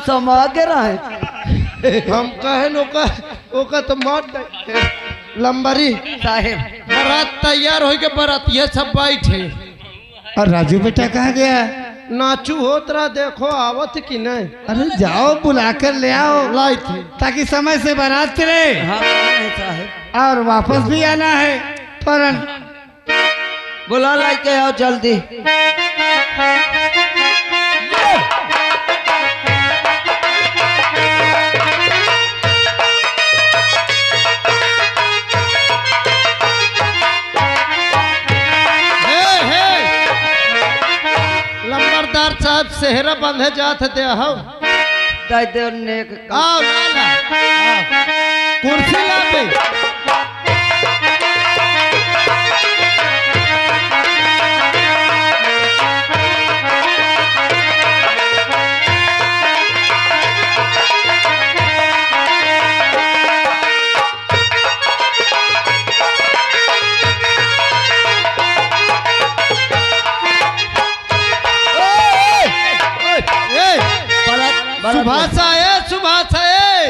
समा के रहे हम कहे ओका तो मत लंबरी साहेब बारात तैयार हो के बारात ये सब बैठे। और राजू बेटा कहाँ गया? नाचू होत रहा, देखो आवत कि नहीं। अरे जाओ बुलाकर ले आओ लाई थे ताकि समय से बारात चले। हाँ साहेब और वापस भी आना है फौरन। बुला लाई के आओ जल्दी। लंबरदार साहब सेहरा बंधे जात दे हो दे नेक आओ लाला कुर्सी ला पे। सुभाष आए, सुभाष आए।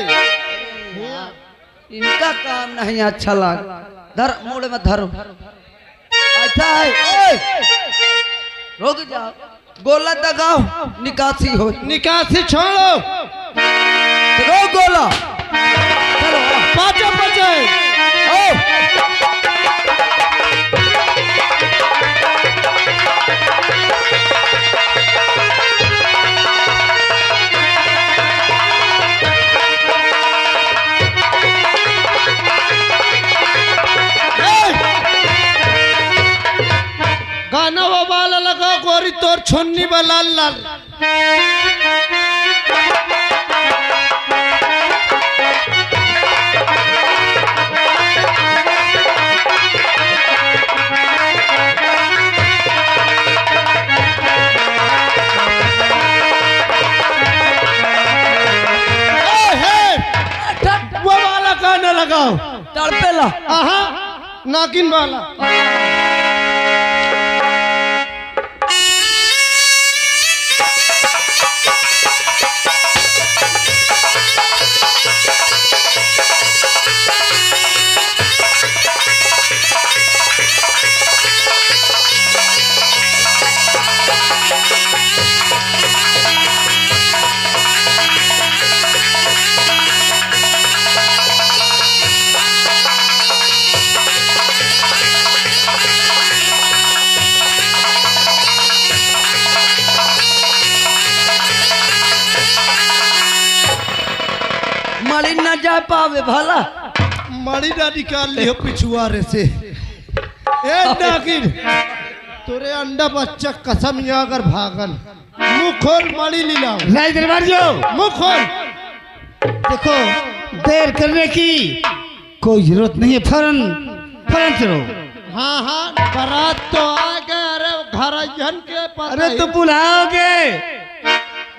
इनका काम नहीं अच्छा लग। धर मुड़ में धरो। अच्छा है ओए रुक जाओ, गोला दगाओ, निकासी हो। निकासी छोड़ो, दगाओ गोला। चलो पाँचों बजे गाना वो वाला लगा गोरी तोर छुन्नी वाला लाल। वो वाला गाना लगाओ, तड़पेला। आहा नागिन वाला। मरी न जा पावे भला। मड़ी ना निकाल लियो पिछुआरे से। ए नागिन तोरे अंडा बच्चा कसम या अगर भागल मुंह खोल, मड़ी लीलाओ। राय दरबार जो मुंह खोल। देखो देर करने की कोई जरूरत नहीं है, फौरन फौरन चलो। हाँ हाँ बारात तो आ गए। अरे घर के पता। अरे तो बुलाओगे?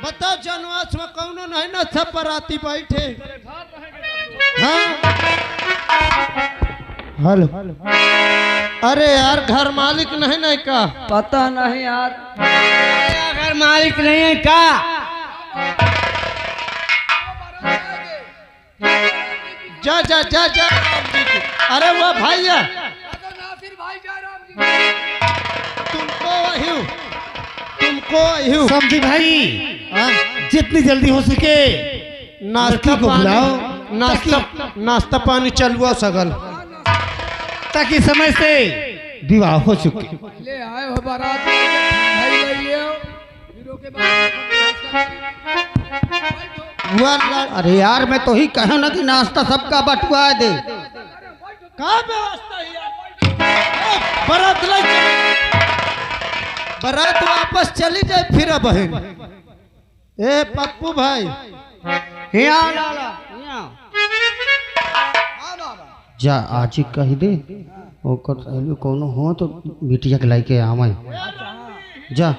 बताओ जनवास में कौनो नहीं ना, सब बाराती बैठे। हाँ हेलो। अरे यार घर मालिक नहीं नहीं का पता नहीं यार। अगर मालिक नहीं है का जा जा जा जा। अरे वो भैया तुमको वही समझी भाई। हाँ? जितनी जल्दी हो सके नाश्ता को बुलाओ, नाश्ता पानी चलुआ सगल, ताकि समय से विवाह हो चुके। ले आए हो बारात भाई ले लियो हीरो के बाद। अरे यार मैं तो ही कहा ना कि नाश्ता सबका बंटवा दे। कहाँ व्यवस्था है यार? बारात ले बारात वापस चली जाए फिर बहन। ए पप्पू भाई यहाँ लाला जा आज ही कह दे ओकर सहेली कोनो हो तो बिटिया के लाई के आवे जा।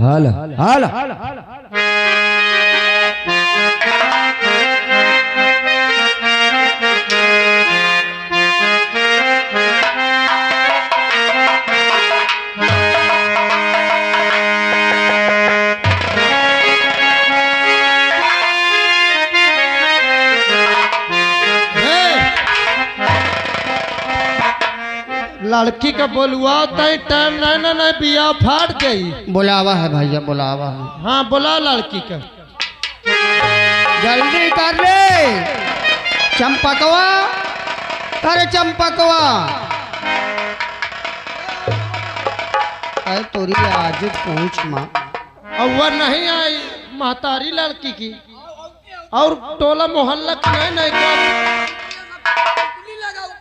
हाल हाल लड़की का बोलुआ तय टाइम नहीं ना नहीं बिया फाट गई। बुलावा है भैया, बुलावा है। हाँ बुला लड़की का। जल्दी कर ले चंपकवा, अरे चंपकवा, अरे तोरी आज पहुंच माँ। और वह नहीं आई महतारी लड़की की और टोला मोहल्ला की नहीं कर।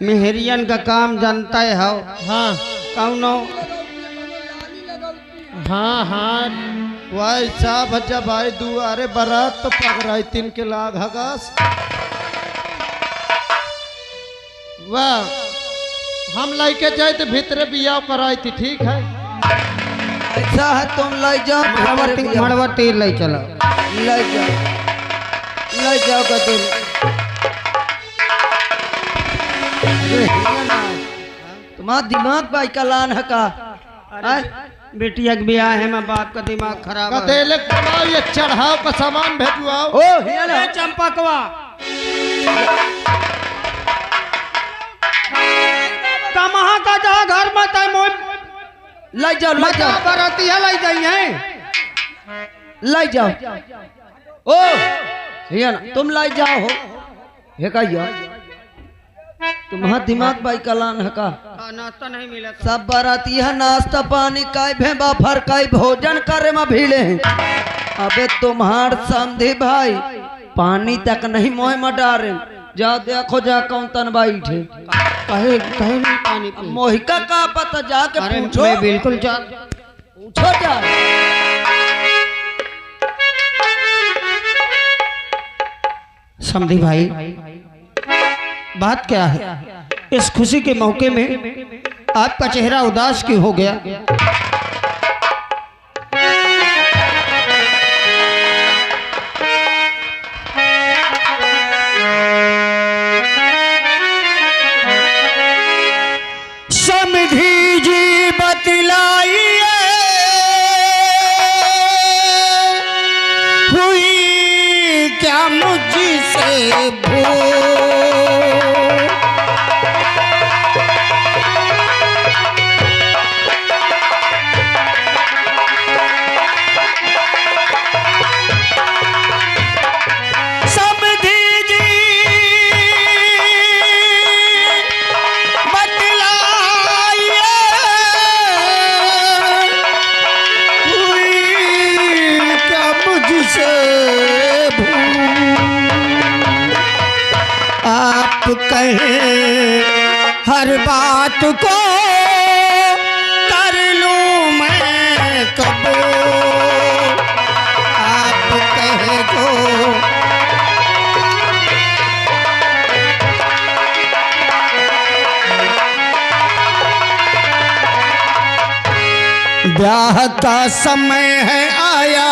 मेहरियन का काम जानता है हो। हाँ कौनो हाँ हाँ वैसा भज्जा भाई दुआरे बारात तो पकड़ाई तीन के लाग हगास। वाह हम लाइके जाए तो भीतरे बिया कराई थी। ठीक है ऐसा है तुम ले जाओ मड़वा तेल ले चलो, ले जाओ का तेल। तुम्हारा दिमाग भाई का लान है का? बेटिया के ब्याह है, मैं बाप का दिमाग खराब है। कतेले बनाओ ये चढ़ाओ का सामान भेजवाओ। ओ हिया ना चंपकवा, कहाँ का जहाँ घर मत है मोय ले जाओ बरातिया ले जाई है। ले जाओ। ओ हिया ना तुम ले जाओ हो। हे का यार तुम्हारा दिमाग भाई का लान है का? नाश्ता नहीं मिला सब बाराती है नाश्ता पानी काय भेबा फर काय भोजन करे में भीड़े हैं। अबे तुम्हार समझे भाई पानी तक नहीं मोह में डारे। जाओ देखो जा कौन तन बैठे कहे कहे नहीं पानी पी। मोहिका का पता जाके अरे पूछो। मैं बिल्कुल जा पूछो जा। समझी भाई बात क्या है? इस खुशी के मौके में आपका चेहरा उदास क्यों हो गया? समझी जी बतलाइए हुई क्या मुझसे भूल? कहे हर बात को कर लूं मैं कबूल, आप कहे जो ब्याह का समय है आया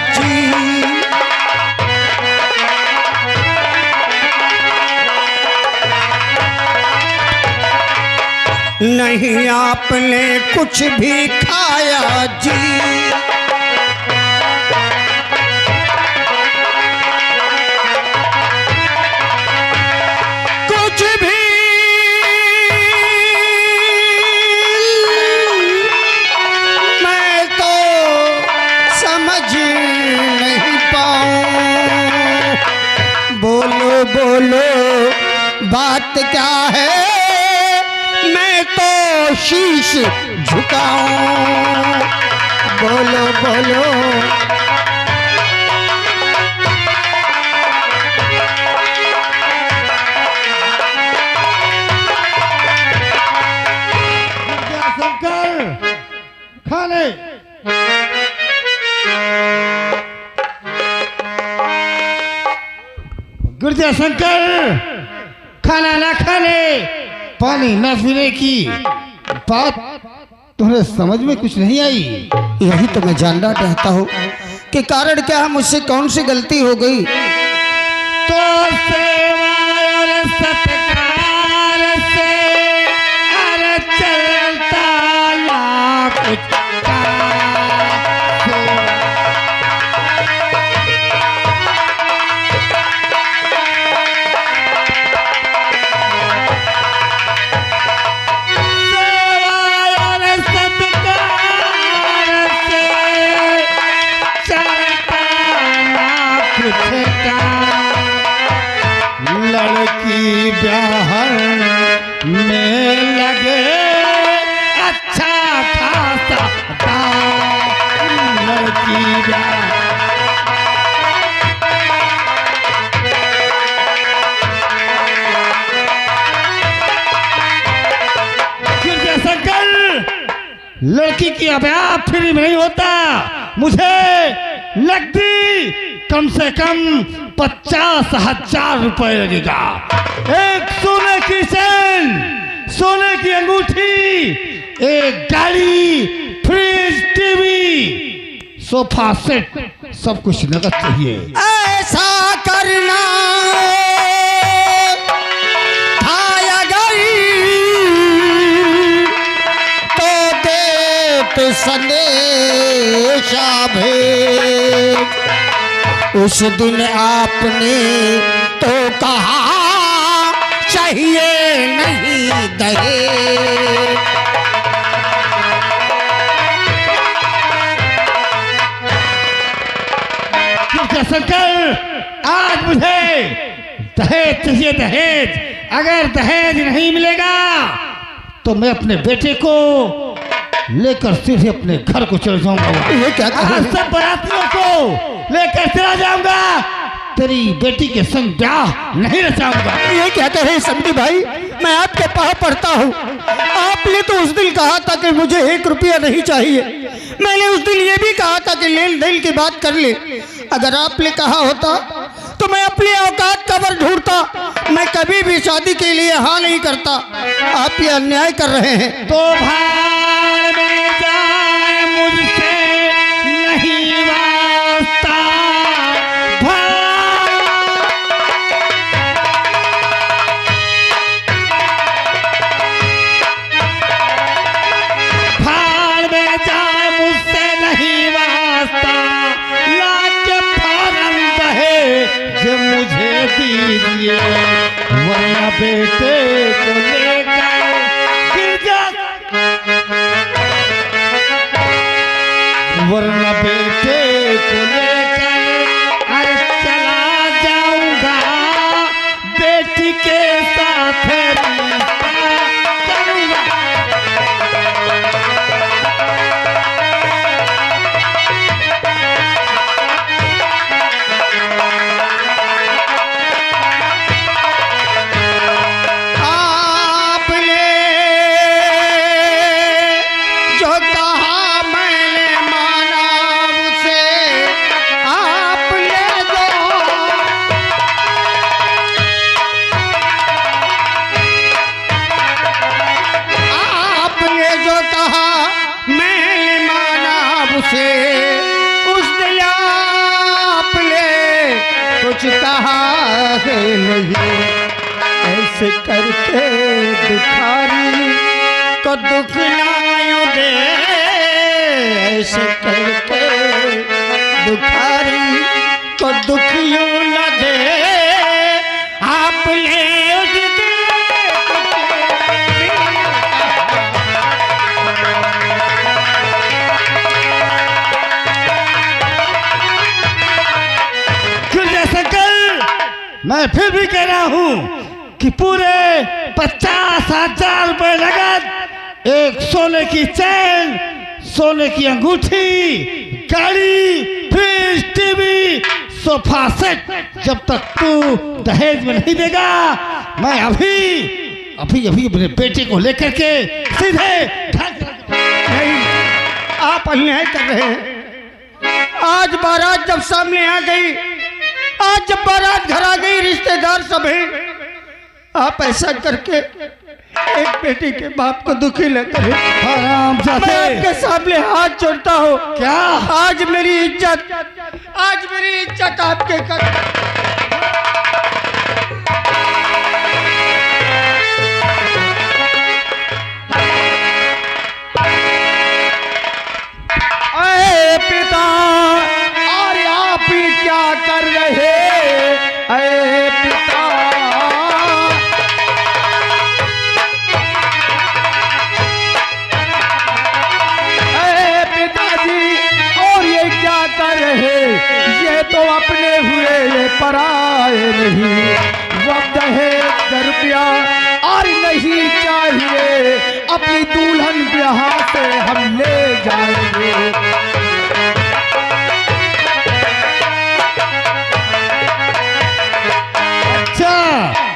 जी, नहीं आपने कुछ भी खाया जी, कुछ भी मैं तो समझ नहीं पाऊं। बोलो बोलो बात क्या है, मैं तो शीश झुकाऊं। बोलो बोलो शंकर खाने गुर्जा शंकर खाना ना खाने पानी न पीने की बात तुम्हें समझ में कुछ नहीं आई। यही तो मैं जानना चाहता हूँ कि कारण क्या है, मुझसे कौन सी गलती हो गई? तो सेवा और सत्कार से अरे चलता ना कुछ का। लड़की की ब्याह फ्री में नहीं होता, मुझे लगती कम से कम 50,000 रुपए लगेगा। एक सोने की चेन, सोने की अंगूठी, एक गाड़ी, फ्रिज, टीवी, सोफा सेट, सब कुछ नकद चाहिए। ऐसा करना था अगर तो देते संदेशा भेंट। उस दिन आपने तो कहा चाहिए नहीं दहेज। शंकर, आज मुझे दहेज चाहिए, दहेज। अगर दहेज नहीं मिलेगा तो मैं अपने बेटे को लेकर सीधे अपने घर को चले जाऊंगा। ये क्या कह रहे हैं? सब बारातियों को लेकर चला जाऊंगा, तेरी बेटी के संग ब्याह नहीं रचाऊंगा। ये क्या कह रहे हैं समधी भाई? मैं आपके पास पढ़ता हूँ। आपने तो उस दिन कहा था कि मुझे 1 रुपया नहीं चाहिए। मैंने उस दिन ये भी कहा था कि लेन देन की बात कर ले। अगर आपने कहा होता तो मैं अपनी औकात कबर ढूंढता। मैं कभी भी शादी के लिए हाँ नहीं करता। आप ये अन्याय कर रहे हैं। तो भाड़ में जाए, मुझसे नहीं वास्ता। भाड़ में जाए, मुझसे नहीं वास्ता। लाके फौरन दहेज मुझे दीजिए, वरना बेटे को लेकर गिरजा, वरना बेटे को लेकर अरे चला जाऊंगा। बेटी के साथ रिश्ता करूंगा। आपने जो कहा मैंने माना उसे। आपने जो कहा मैंने माना उसे। उस दिन आपने कुछ कहा है नहीं। ऐसे करके दुखारी को दुख ना दे। ऐसे करके दुखारी को दुख यूं न दे। आपने उस दिन मैं फिर भी कह रहा हूँ कि पूरे 50,000 रुपए नगद, एक सोने की चैन, सोने की अंगूठी, गाड़ी, फ्रिज, टीवी, सोफा सेट, जब तक तू दहेज में नहीं देगा, मैं अभी अपने बेटे को लेकर के सीधे नहीं, आप अन्याय कर रहे हैं। आज बारात जब सामने आ गई, आज जब बारात घर आ गई, रिश्तेदार सब हैं, आप ऐसा करके एक बेटी के बाप को दुखी न करें। मैं आपके सामने हाथ जोड़ता हूँ। क्या आज मेरी इज्जत आपके अरे पिता, और आप ही क्या कर रहे? अरे पिता, अरे पिताजी, और ये क्या कर रहे? ये तो अपने हुए ये पराए नहीं। वक्त है रुपया और नहीं चाहिए, अपनी दुल्हन ब्याह से हम ले जाएंगे।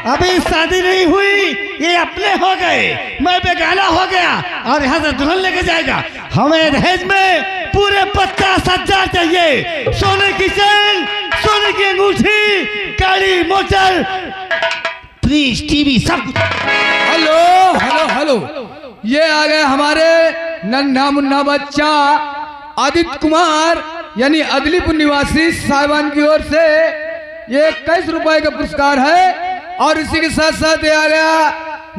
अभी शादी नहीं हुई, ये अपने हो गए, मैं बेगाना हो गया और यहाँ से दुल्हन लेके जाएगा। हमें दहेज में पूरे 50,000 चाहिए, सोने की चेन, सोने की अंगूठी, गाड़ी, मोटर, फ्रिज, टीवी, सब कुछ। हेलो हेलो हेलो, ये आ गए हमारे नन्हा मुन्ना बच्चा आदित्य कुमार यानी अदलीपुर निवासी साहिबान की ओर से ये 21 रुपए का पुरस्कार है। और इसी के साथ साथ ये आ गया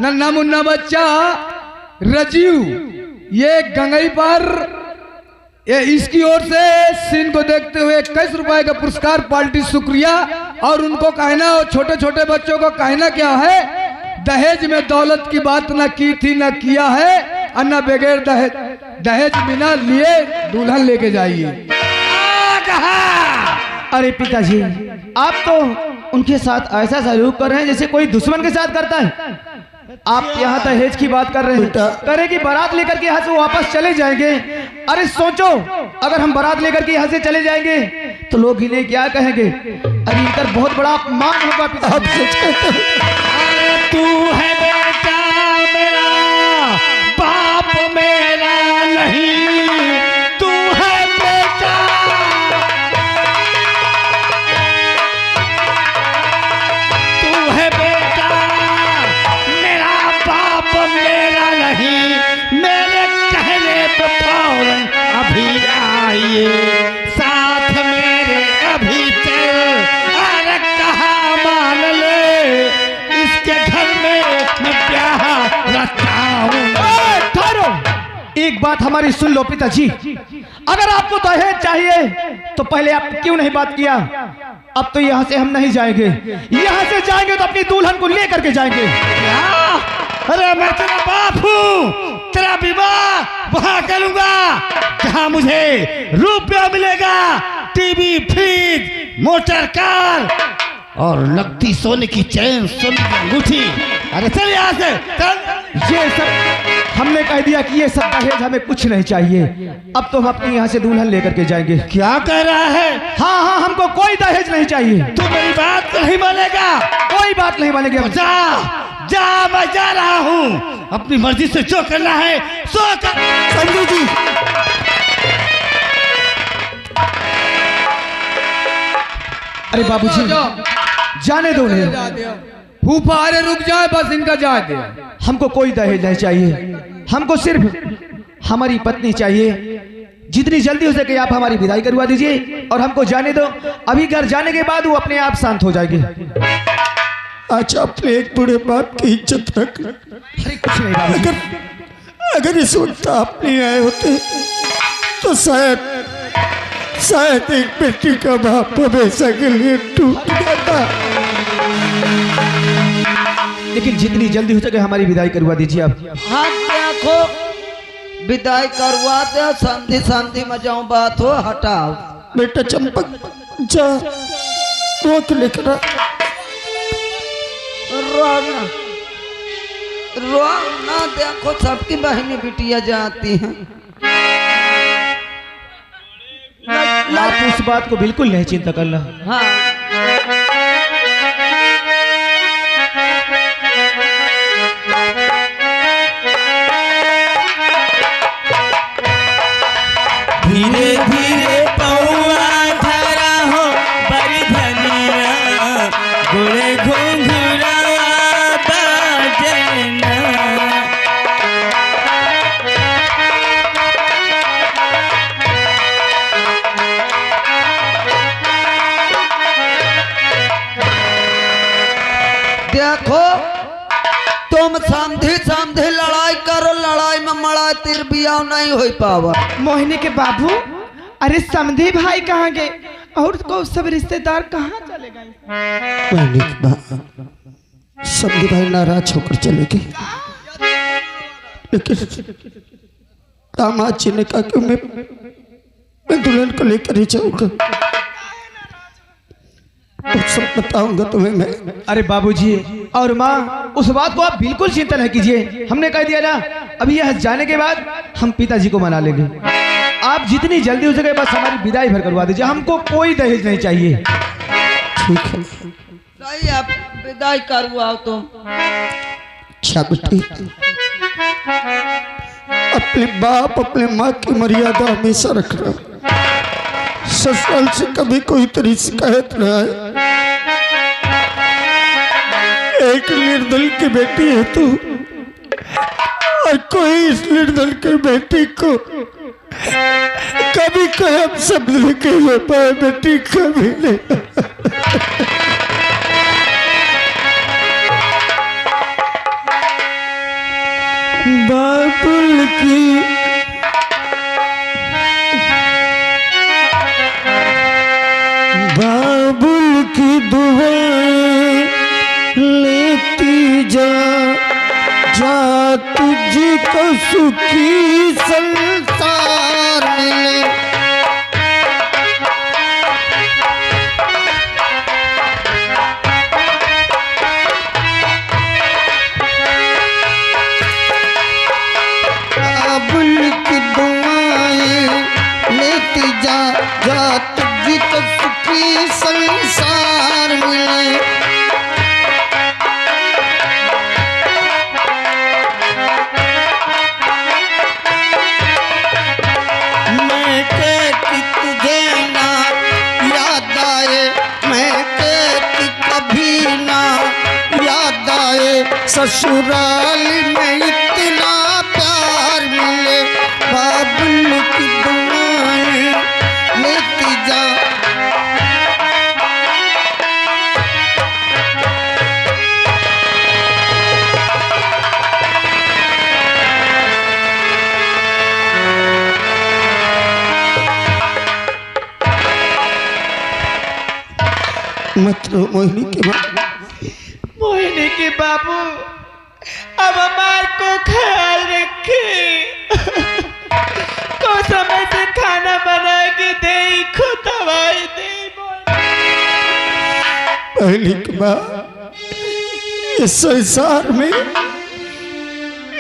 नन्हा मुन्ना बच्चा राजीव, ये गंगई पर, ये इसकी ओर से सीन को देखते हुए 21 रुपए का पुरस्कार, पार्टी शुक्रिया। और उनको कहना, और छोटे छोटे बच्चों को कहना क्या है, दहेज में दौलत की बात न की थी न किया है, और न बगैर दहेज बिना लिए दुल्हन लेके जाइए। अरे पिताजी, आप तो उनके साथ ऐसा सलूक कर रहे हैं जैसे कोई दुश्मन के साथ करता है। आप यहाँ दहेज की बात कर रहे हैं, करे कि बारात लेकर के यहाँ से वापस चले जाएंगे। अरे सोचो, अगर हम बारात लेकर के यहाँ से चले जाएंगे तो लोग इन्हें क्या कहेंगे? अरे इनका बहुत बड़ा अपमान होगा पिताजी। तू है बेटा मेरा, बाप मेरा नहीं, तू है बेटा, तू है बेटा मेरा, बाप मेरा नहीं, मेरे कहने पे फौरन अभी आइए, साथ मेरे अभी चल, अरे कहा मान ले, इसके घर में मैं ब्याह रचाऊंगा। ठहरो, एक बात हमारी सुन लो पिताजी, अगर आपको दहेज चाहिए तो पहले आप क्यों नहीं बात किया? अब तो यहाँ से हम नहीं जाएंगे, यहाँ से जाएंगे तो अपनी दुल्हन को लेकर के जाएंगे। क्या? अरे मैं तेरा बाप हूँ, तेरा विवाह वहां करूंगा जहाँ मुझे रुपया मिलेगा, टीवी, फ्रिज, मोटर कार और नकदी, सोने की चैन, सोने की अंगूठी। अरे चल यहाँ से, चल। ये सब हमने कह दिया कि ये सब दहेज हमें कुछ नहीं चाहिए। अब तो हम अपनी यहाँ से दुल्हन लेकर के जाएंगे। क्या कह रहा है? हाँ हाँ, हमको कोई दहेज नहीं चाहिए। तू मेरी बात नहीं मानेगा? कोई बात नहीं मानेगी। जा जा, मैं जा रहा हूँ, अपनी मर्जी से जो करना है सो कर। संजू जी, अरे बाबूजी, जाने दो उन्हें। फूफा अरे रुक जाए, बस इनका जाए दे। हमको कोई दहेज नहीं चाहिए, हमको सिर्फ हमारी पत्नी चाहिए। जितनी जल्दी हो सके आप हमारी विदाई करवा दीजिए और हमको जाने दो। अभी घर जाने के बाद वो अपने आप शांत हो जाएगी। अच्छा, अपने एक बूढ़े बाप की इज्जत रख। अरे कुछ नहीं बाबूजी। अगर इस वक्त आप नहीं आए होते तो शायद एक बेटी का बाप हमेशा के लिए टूट जाता। लेकिन जितनी जल्दी हो सके हमारी विदाई करवा दीजिए आप। हाँ देखो, विदाई करवा दो, शांति शांति में जाऊं, बात हो, हटाओ। बेटा चंपक, जा रोक लेकर रोना रोना, देखो सबकी बहनी बिटिया जाती हैं। आप उस बात को बिल्कुल नहीं चिंता करना। हाँ धीरे धीरे पौआ धरा हो बड़ी धनिया, गोरे घुंघरा बाजना। देखो, तुम समझी समझी लड़ाई करो, लड़ाई में मड़ा तीर बियाह नहीं हो पावा। मोहिनी के बाबू, अरे समधी भाई कहाँ गए और को सब रिश्तेदार कहाँ चले गए? समझी भाई नाराज होकर चले गए, लेकिन दामाद जी ने कहा कि मैं दुल्हन को लेकर ही जाऊंगा, और सब बताऊंगा तुम्हें मैं। अरे बाबूजी और माँ, उस बात को आप बिल्कुल चिंता नहीं कीजिए। हमने कह दिया ना, अभी यह जाने के बाद हम पिताजी को मना लेंगे। आप जितनी जल्दी हो सके बस हमारी विदाई भर करवा दीजिए, हमको कोई दहेज नहीं चाहिए। ठीक है, सही आप विदाई करू आओ तुम। अच्छा बेटी, अपने बाप अपने माँ की मर्यादा हमेशा रखना। ससुराल से कभी कोई तेरी शिकायत न आए। एक निर्दल की बेटी है तू, और कोई इस निर्दल की बेटी को कभी कहीं शब्द लिखे हुए पाए बेटी, कभी नहीं। बाबुल की दुआएं लेती जा तुझको सुखी संसार मिले। बाबुल की दुआएं लेती जा तुझको सुखी संसार मिले। मैं कहती तुझे ना याद आए, मैं कहती कभी ना याद आए, ससुराल में इतना प्यार मिले। बाबुल की दुआएं लेती जा। मत रो मोहिनी के बाबू। मोहिनी के बाबू अब हमार को ख्याल रखे। तो समय से खाना बना के दे, खुद दवाई दे। मोहिनी के बाबू, इस संसार में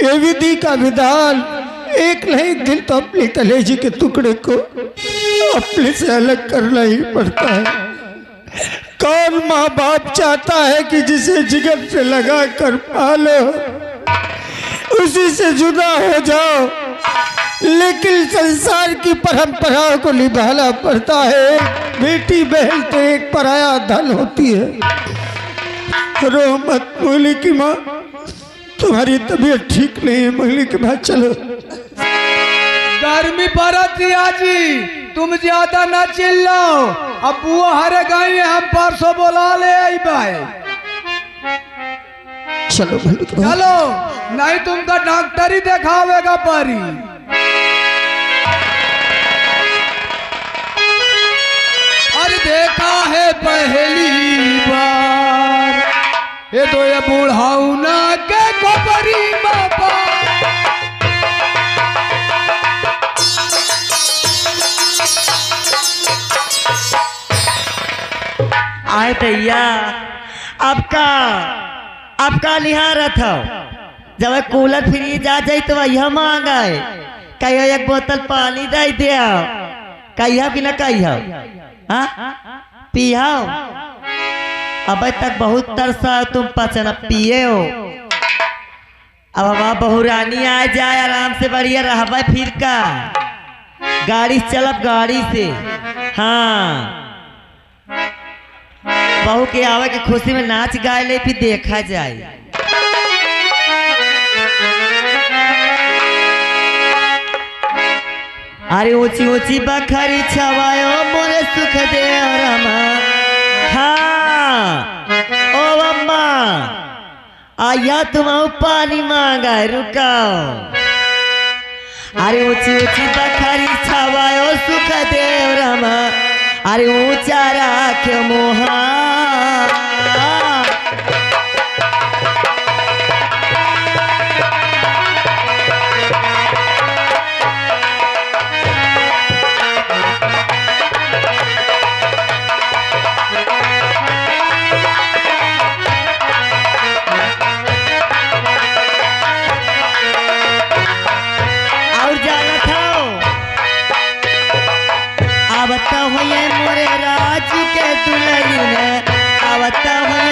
ये विधि का विधान एक न एक दिन तो अपने कलेजी के टुकड़े को अपने से अलग करना ही पड़ता है। कौन माँ बाप चाहता है कि जिसे जिगर से लगा कर पालो उसी से जुदा हो जाओ, लेकिन संसार की परंपराओं को निभाना पड़ता है। बेटी बहन तो एक पराया धन होती है। रो मत मोहिनी की माँ, तुम्हारी तबीयत ठीक नहीं है। मोहिनी की माँ चलो। गर्मी पड़त जी, तुम ज्यादा ना चिल्लाओ। अब वो हरे गाय हम परसों बोला ले आई भाई। चलो मोहिनी की माँ। चलो, नहीं तुमका डॉक्टर ही दिखावेगा पारी। अरे देखा है पहली बार ये तो ये बूढ़ाऊ ना के खोपरी बाबा। आए भैया, आपका लिहारत हो। जब कूलर फ्रीज आ जाए तो वही मांग आए। कहियो एक बोतल पानी दे दिया, कहिया कि न कहियो पिया। अब तक बहुत तरसा तुम पचना पिए हो। अब हमारा बहुरानी आ जाए आराम से बढ़िया रहबे। फिर का गाड़ी चलब, गाड़ी से। हाँ, बहू के आवे के खुशी में नाच गाए ले, फिर देखा जाए। अरे ऊंची ऊंची बखरी छवायो मोरे सुख देव रमा। हाँ ओ अम्मा, आया तुम पानी मांगा, रुकाओ। अरे ऊंची ऊंची बखरी छवायो सुख देव रमा। अरे ऊंचा राख मोहा। और जाना था आवता हुए मोरे राज के दुल्हन, आवता हुए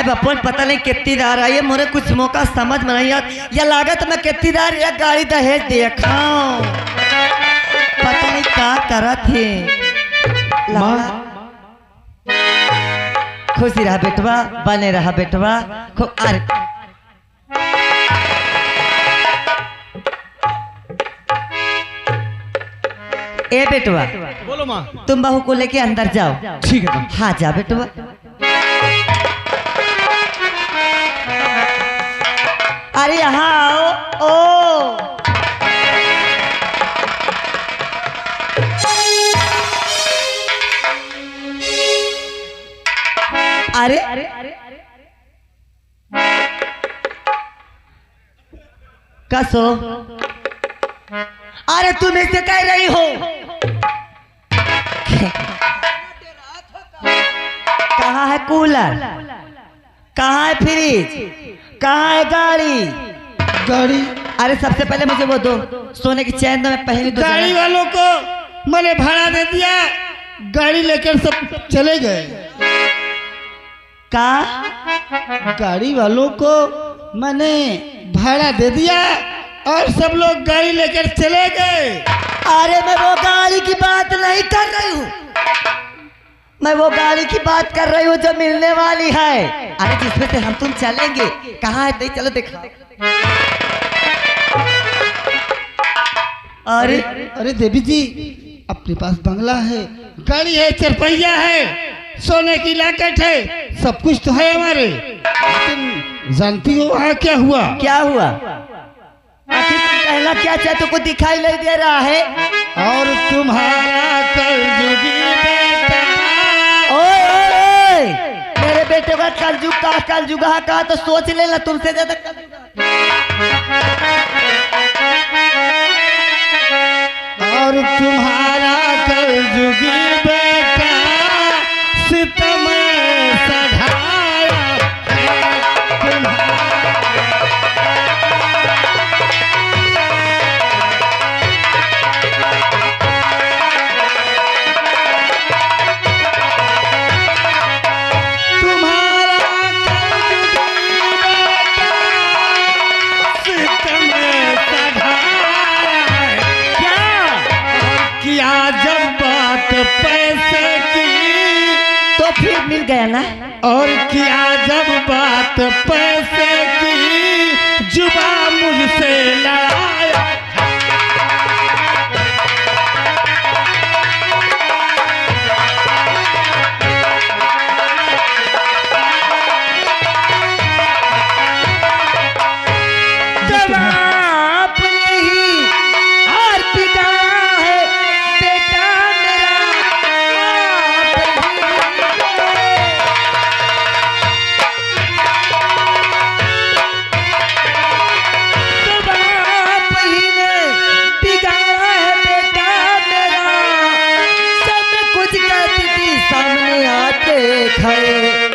साहब अपन पता नहीं कितनीदार आई है, मोरे कुछ मौका समझ में नहीं आता, या लागत मैं कितनीदार या गाड़ी दहेज देखा पता नहीं क्या करत है। खुशी रहा बेटवा, बने रहा बेटवा, खूब अरे ए बेटवा बोलो माँ। तुम बहू को लेके अंदर जाओ। ठीक है माँ। हाँ जा बेटवा। अरे यहाँ आओ। ओ अरे कसो, अरे तुम इसे कह रही हो कहाँ है कूलर, कहाँ है फ्रिज, कहाँ है गाड़ी? अरे सबसे पहले मुझे वो दो सोने की चैन दो, मैं पहली दो। गाड़ी वालों को मैंने भाड़ा दे दिया, गाड़ी लेकर सब चले गए। का गाड़ी वालों को मैंने भाड़ा दे दिया और सब लोग गाड़ी लेकर चले गए। अरे मैं वो गाड़ी की बात नहीं कर रही हूँ, मैं वो गाड़ी की बात कर रही हूँ जो मिलने वाली है। अरे जिसमें से हम तुम चलेंगे, कहाँ है? नहीं चलो दिखा। अरे देवी जी, अपने पास बंगला है, गाड़ी है, चरपहिया है, सोने की लॉकेट है, सब कुछ तो है हमारे। लेकिन जानती हो वहाँ क्या हुआ? क्या हुआ? आखिर तुम कहना क्या चाहते हो? कुछ दिखाई नहीं दे रहा है। और तुम्हारा कलजुगी बेटा। ओए ओए ओए, मेरे बेटे का कलजुगा का तो सोच लेना, तुमसे ज्यादा और तुम्हारा कलजुगी बेटा सितम सधाया है तुम्हारा। पैसे की तो फिर मिल गया ना। और किया जब बात पैसे की, जुबा मुझसे लड़ाया। जब आपने ही आरती गाया है बेटा मेरा, जब आप ही ने बिगाड़ा है बेटा मेरा, सब कुछ कहती थी सामने आते खड़े।